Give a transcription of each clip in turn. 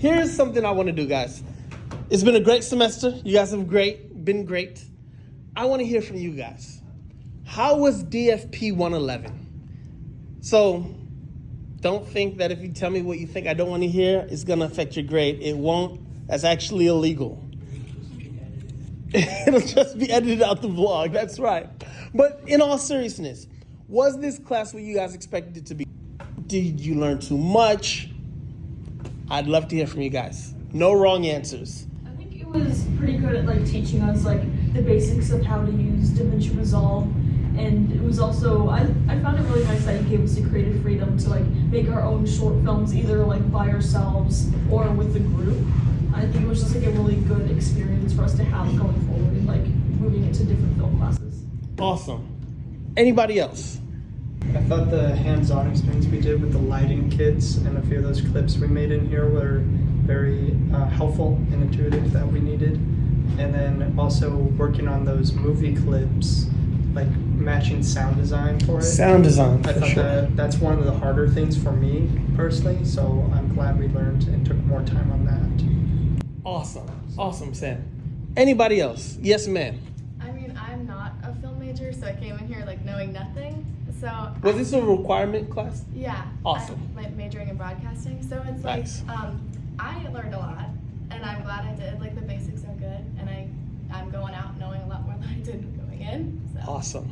Here's something I want to do, guys. It's been a great semester. You guys have been great. I want to hear from you guys. How was DFP 111? So don't think that if you tell me what you think I don't want to hear, it's going to affect your grade. It won't. That's actually illegal. It'll just be edited out the vlog. That's right. But in all seriousness, was this class what you guys expected it to be? Did you learn too much? I'd love to hear from you guys. No wrong answers. I think it was pretty good at like teaching us like the basics of how to use DaVinci Resolve. And it was also, I found it really nice that it gave us the creative freedom to like make our own short films, either like by ourselves or with the group. I think it was just like a really good experience for us to have going forward and like moving into different film classes. Awesome. Anybody else? I thought the hands-on experience we did with the lighting kits and a few of those clips we made in here were very helpful and intuitive that we needed. And then also working on those movie clips, like matching sound design for it. Sound design, I for thought sure. that's one of the harder things for me personally, so I'm glad we learned and took more time on that. Awesome. Awesome, Sam. Anybody else? Yes, ma'am. I mean, I'm not a film major, so I came in here like knowing nothing. So Was this a requirement class? yeah, Awesome. I'm majoring in broadcasting, so it's Nice. like I learned a lot, and I'm glad I did. Like the basics are good, and I'm going out knowing a lot more than I did going in. So.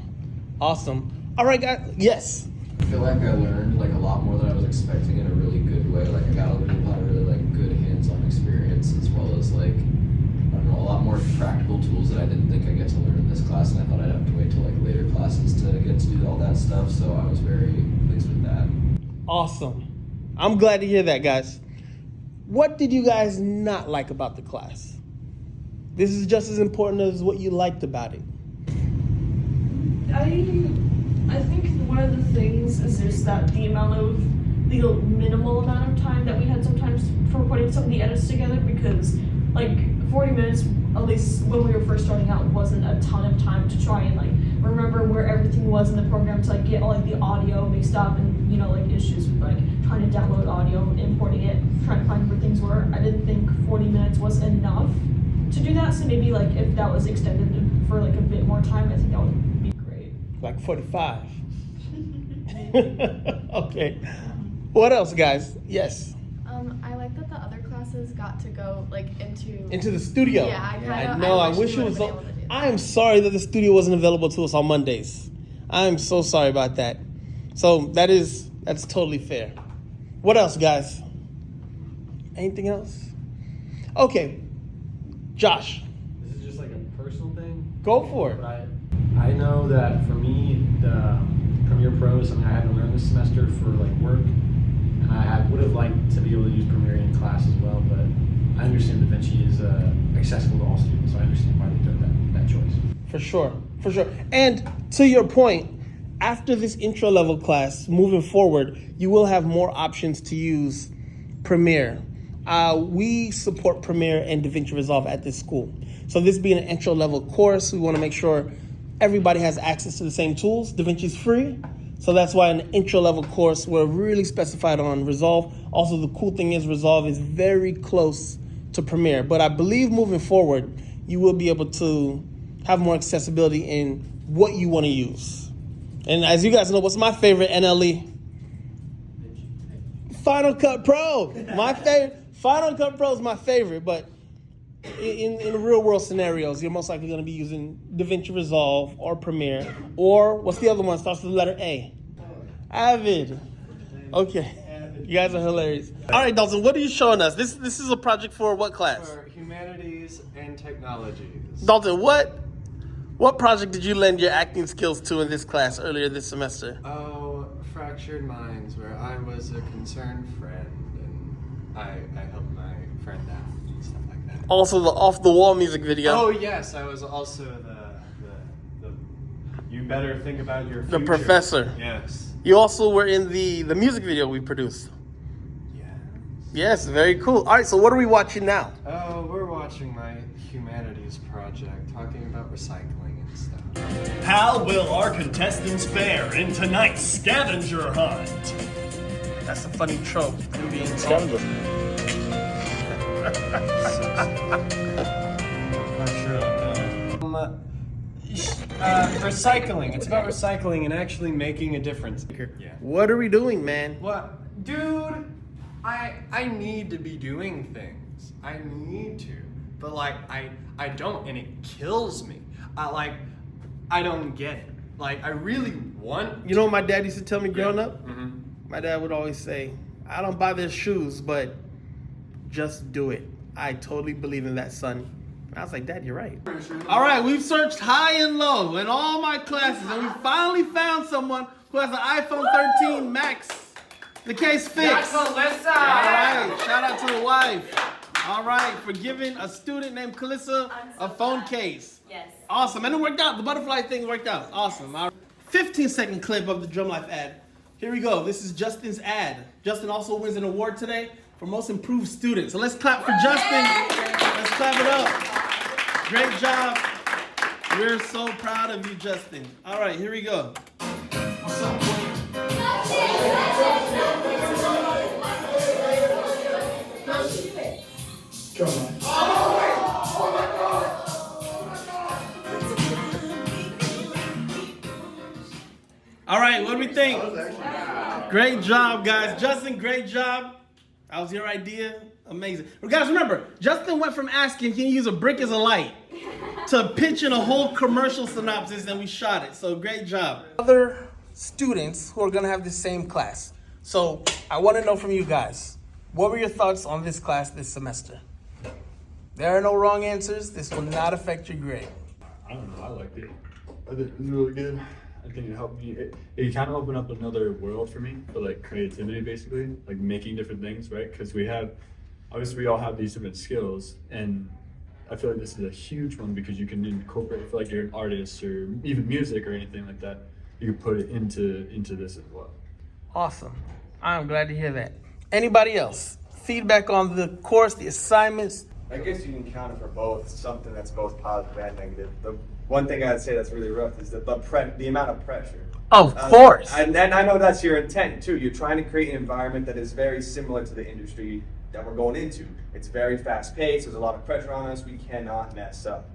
Awesome. All right, guys. Yes. I feel like I learned like a lot more than I was expecting in a really good way. Like I got a lot of really like good hands-on experience, as well as like I don't know, a lot more practical tools that I didn't think I'd get to learn in this class, and I thought I'd have to wait till like later classes to get to do all that stuff. So I was very pleased with that. Awesome. I'm glad to hear that, guys. What did you guys not like about the class? This is just as important as what you liked about it. I think one of the things is just that the minimal amount of time that we had sometimes for putting some of the edits together, because like 40 minutes, at least when we were first starting out, wasn't a ton of time to try and like remember where everything was in the program, to like get all like the audio mixed up, and like issues with like trying to download audio, importing it, trying to find where things were. I didn't think 40 minutes was enough to do that, so maybe like if that was extended for like a bit more time, I think that would be great. Like 45. Okay. What else, guys? Yes. I like that the other classes got to go like Into the studio. Yeah, I know. I wish we it was. would've been able to do that. I am sorry that the studio wasn't available to us on Mondays. I am so sorry about that. So that's totally fair. What else, guys? Anything else? Okay. Josh, This is just like a personal thing. go for it. But I know that for me, the Premiere Pro is something I had to learn this semester for like work, and I would have liked to be able to use Premiere in class as well. But I understand DaVinci is accessible to all students, so I understand why they took that choice. For sure. And to your point, after this intro level class, moving forward, you will have more options to use Premiere. We support Premiere and DaVinci Resolve at this school. So this being an intro level course, we want to make sure everybody has access to the same tools. DaVinci is free, so that's why in an intro level course, we're really specified on Resolve. Also, the cool thing is Resolve is very close to Premiere, but I believe moving forward, you will be able to have more accessibility in what you want to use. And as you guys know, what's my favorite NLE? Final Cut Pro. My favorite. Final Cut Pro is my favorite, but in real world scenarios, you're most likely going to be using DaVinci Resolve or Premiere, or what's the other one? Starts with the letter A. Avid. Okay. You guys are hilarious. All right, Dalton, what are you showing us? This is a project for what class? For humanities and technologies. Dalton, what project did you lend your acting skills to in this class earlier this semester? Oh, Fractured Minds, where I was a concerned friend and I helped my friend out and stuff like that. Also, the off the wall music video. Oh yes, I was also the you better think about your future. The professor. Yes. You also were in the music video we produced. Yes. Yes, very cool. All right, so what are we watching now? Oh, we're watching my humanities project, talking about recycling and stuff. How will our contestants fare in tonight's scavenger hunt? That's a funny trope. Recycling. It's about recycling and actually making a difference. Yeah. What are we doing, man? What, dude? I need to be doing things. I need to, but like I don't, and it kills me. I don't get it. Like I really want. You know what my dad used to tell me growing up? Mm-hmm. My dad would always say, I don't buy their shoes, but just do it. I totally believe in that, son. And I was like, Dad, you're right. All right, we've searched high and low in all my classes, and we finally found someone who has an iPhone 13 Max. The case fixed. That's Alyssa. All right, shout out to the wife. All right, for giving a student named Calissa a phone case. Yes. Awesome, and it worked out. The butterfly thing worked out. Awesome. All right. 15-second clip of the Drum Life ad. Here we go. This is Justin's ad. Justin also wins an award today for most improved student. So let's clap for Justin. Let's clap it up. Great job. We're so proud of you, Justin. All right, here we go. What's up, boy? All right, what do we think? Great job, guys. Justin, great job. That was your idea. Amazing. Well, guys, remember, Justin went from asking, can you use a brick as a light, to pitching a whole commercial synopsis, and we shot it. So great job. Other students who are going to have the same class. So I want to know from you guys, what were your thoughts on this class this semester? There are no wrong answers. This will not affect your grade. I don't know. I liked it. I think it was really good. I think it helped me. It kind of opened up another world for me for like creativity, basically, like making different things, right? Because we all have these different skills, and I feel like this is a huge one because you can incorporate, if like you're an artist or even music or anything like that, you can put it into this as well. Awesome. I'm glad to hear that. Anybody else? Feedback on the course, the assignments? I guess you can count it for both, something that's both positive and negative. The one thing I'd say that's really rough is the amount of pressure. Of course. And I know that's your intent too. You're trying to create an environment that is very similar to the industry that we're going into. It's very fast paced, there's a lot of pressure on us, we cannot mess up.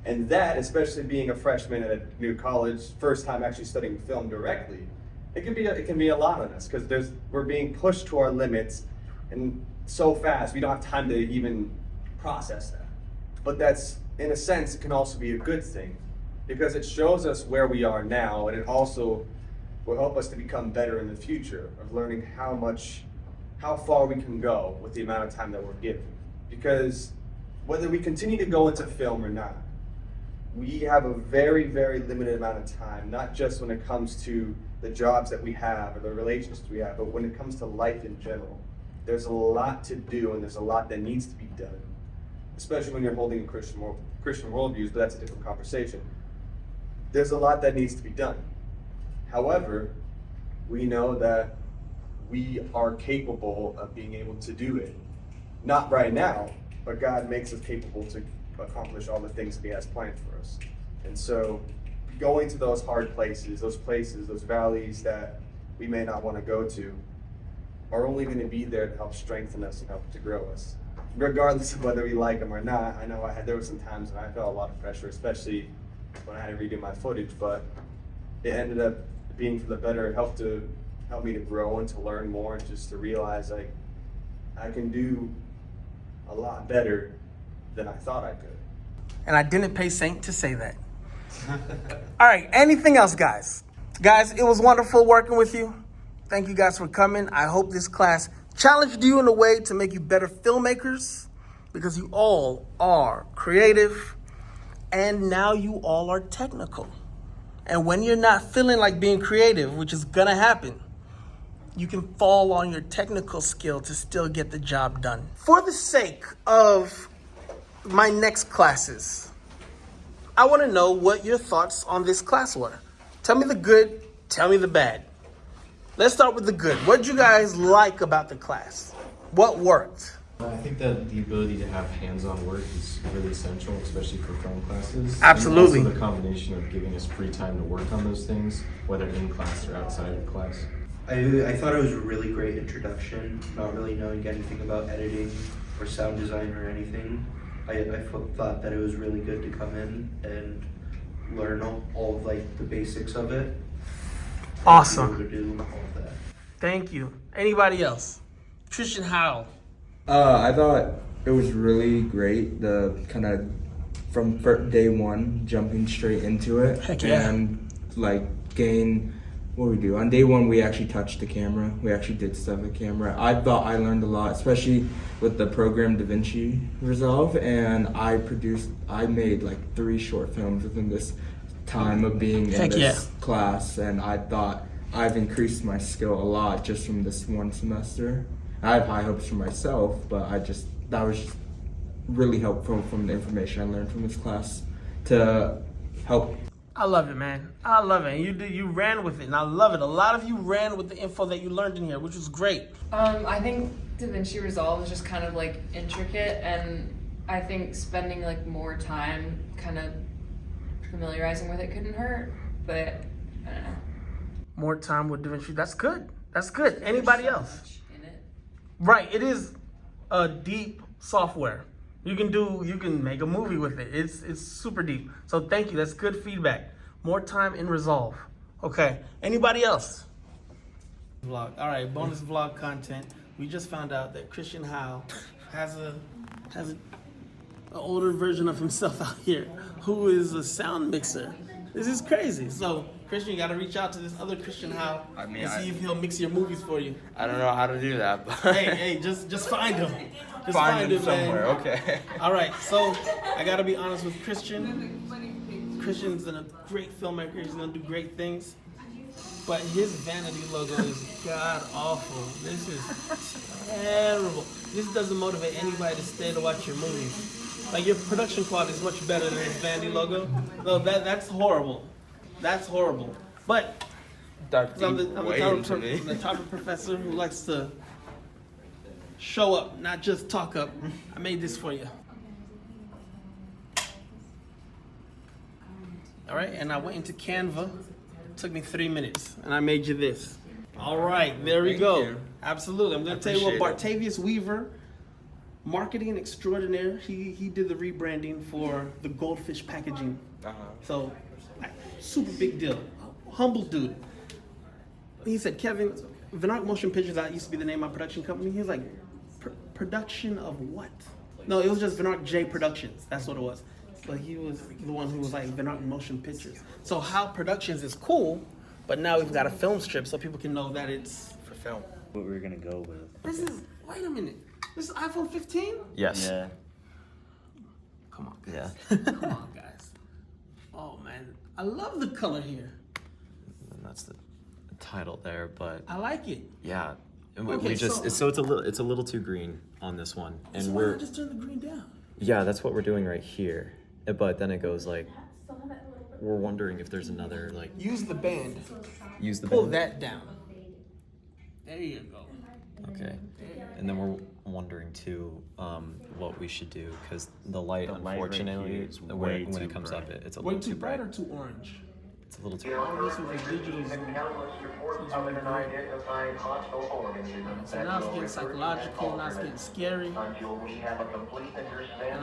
And that, especially being a freshman at a new college, first time actually studying film directly, it can be a lot on us because we're being pushed to our limits and so fast we don't have time to even process that. But that's, in a sense, it can also be a good thing because it shows us where we are now, and it also will help us to become better in the future of learning how far we can go with the amount of time that we're given. Because whether we continue to go into film or not, we have a very, very limited amount of time, not just when it comes to the jobs that we have or the relationships we have, but when it comes to life in general. There's a lot to do and there's a lot that needs to be done, especially when you're holding a Christian worldviews, but that's a different conversation. There's a lot that needs to be done. However, we know that we are capable of being able to do it. Not right now, but God makes us capable to accomplish all the things that He has planned for us. And so going to those hard places, those valleys that we may not want to go to, are only going to be there to help strengthen us and help to grow us. Regardless of whether we like them or not, I know there were some times when I felt a lot of pressure, especially when I had to redo my footage, but it ended up being for the better. It helped me to grow and to learn more and just to realize like I can do a lot better than I thought I could. And I didn't pay Saint to say that. All right, anything else, guys? Guys, it was wonderful working with you. Thank you guys for coming. I hope this class challenged you in a way to make you better filmmakers because you all are creative and now you all are technical. And when you're not feeling like being creative, which is gonna happen, you can fall on your technical skill to still get the job done. For the sake of my next classes, I wanna know what your thoughts on this class were. Tell me the good, tell me the bad. Let's start with the good. What did you guys like about the class? What worked? I think that the ability to have hands-on work is really essential, especially for film classes. Absolutely. And also the combination of giving us free time to work on those things, whether in class or outside of class. I thought it was a really great introduction, not really knowing anything about editing. or sound design or anything. I thought that it was really good to come in and learn all of like the basics of it. Awesome. Be able to do all of that. Thank you. Anybody else? Christian Howell. I thought it was really great, the kind of from day one jumping straight into it. Heck yeah. And like gain what we do. On day one we actually touched the camera. We actually did stuff with camera. I thought I learned a lot, especially with the program DaVinci Resolve, and I made like 3 short films within this time of being in this class, and I thought I've increased my skill a lot just from this one semester. I have high hopes for myself, but that was just really helpful from the information I learned from this class to help. I love it, man. I love it. You ran with it, and I love it. A lot of you ran with the info that you learned in here, which was great. I think DaVinci Resolve is just kind of like intricate, and I think spending like more time kind of familiarizing with it couldn't hurt, but I don't know. More time with DaVinci. That's good. That's good. Anybody There's so else? much in it. Right. It is a deep software. You can make a movie with it. It's super deep. So thank you. That's good feedback. More time in Resolve. Okay. Anybody else? Vlog. All right. Bonus vlog content. We just found out that Christian Howell has an older version of himself out here who is a sound mixer. This is crazy. So Christian, you got to reach out to this other Christian Howell and see if he'll mix your movies for you. I don't know how to do that, but hey, just find him. Just find him somewhere, man. okay. All right, so I gotta be honest with Christian. Christian's a great filmmaker. He's gonna do great things, but his vanity logo is god awful. This is terrible. This doesn't motivate anybody to stay to watch your movies. Like your production quality is much better than his vanity logo. No, that's horrible. That's horrible. But I'm the type of professor who likes to show up, not just talk up. I made this for you. All right, and I went into Canva. It took me 3 minutes, and I made you this. All right, there we go. You. Absolutely. I'm going to tell you what Bartavius Weaver, marketing extraordinaire, he did the rebranding for the Goldfish packaging. So, super big deal. Humble dude. He said, Kevin, Vinark Motion Pictures, that used to be the name of my production company. He was like, production of what? No, it was just Vinark J Productions. That's what it was. But he was the one who was like Vinark Motion Pictures. So How Productions is cool, but now we've got a film strip so people can know that it's for film. What we're gonna go with. This is, wait a minute. This is iPhone 15? Yes. Yeah. Come on, guys. Yeah. Come on, guys. Oh, man. I love the color here. And that's the title there, but I like it. yeah. And Okay, we just so it's a little too green on this one, and so why not just turn the green down? yeah, that's what we're doing right here. But then it goes like, we're wondering if there's another like Use the band. use the Pull band. that down. There you go. Okay, and then we're wondering too what we should do because the light The light right unfortunately here is when way it too comes up bright. it's a Way little too bright or too orange? It's a little too Oh, this was a digital zoom. So now it's getting psychological, now it's getting scary. And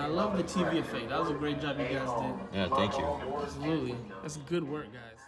I love the TV effect. That was a great job you guys did. Yeah, thank you. Absolutely. That's good work, guys.